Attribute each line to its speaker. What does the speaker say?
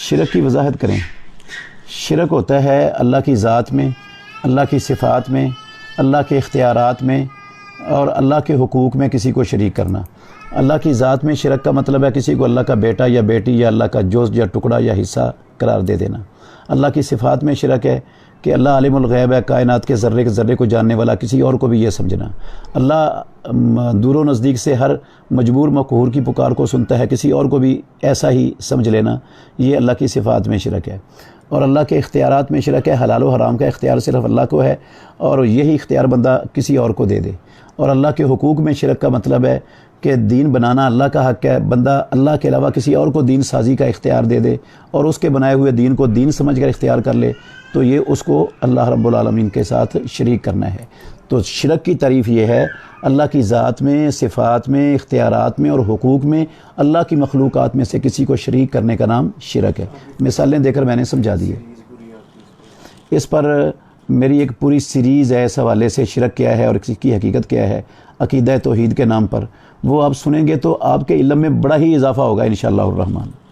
Speaker 1: شرک کی وضاحت کریں۔ شرک ہوتا ہے اللہ کی ذات میں، اللہ کی صفات میں، اللہ کے اختیارات میں اور اللہ کے حقوق میں کسی کو شریک کرنا۔ اللہ کی ذات میں شرک کا مطلب ہے کسی کو اللہ کا بیٹا یا بیٹی یا اللہ کا جز یا ٹکڑا یا حصہ قرار دے دینا۔ اللہ کی صفات میں شرک ہے کہ اللہ عالم الغیب ہے، کائنات کے ذرے کو جاننے والا، کسی اور کو بھی یہ سمجھنا۔ اللہ دور و نزدیک سے ہر مجبور مقہور کی پکار کو سنتا ہے، کسی اور کو بھی ایسا ہی سمجھ لینا، یہ اللہ کی صفات میں شرک ہے۔ اور اللہ کے اختیارات میں شرک ہے، حلال و حرام کا اختیار صرف اللہ کو ہے اور یہی اختیار بندہ کسی اور کو دے دے۔ اور اللہ کے حقوق میں شرک کا مطلب ہے کہ دین بنانا اللہ کا حق ہے، بندہ اللہ کے علاوہ کسی اور کو دین سازی کا اختیار دے دے اور اس کے بنائے ہوئے دین کو دین سمجھ کر اختیار کر لے، تو یہ اس کو اللہ رب العالمین کے ساتھ شریک کرنا ہے۔ تو شرک کی تعریف یہ ہے، اللہ کی ذات میں، صفات میں، اختیارات میں اور حقوق میں اللہ کی مخلوقات میں سے کسی کو شریک کرنے کا نام شرک ہے۔ مثالیں دے کر میں نے سمجھا دی ہے۔ اس پر میری ایک پوری سیریز ہے اس حوالے سے، شرک کیا ہے اور اس کی حقیقت کیا ہے، عقیدہ توحید کے نام پر، وہ آپ سنیں گے تو آپ کے علم میں بڑا ہی اضافہ ہوگا انشاءاللہ الرحمن۔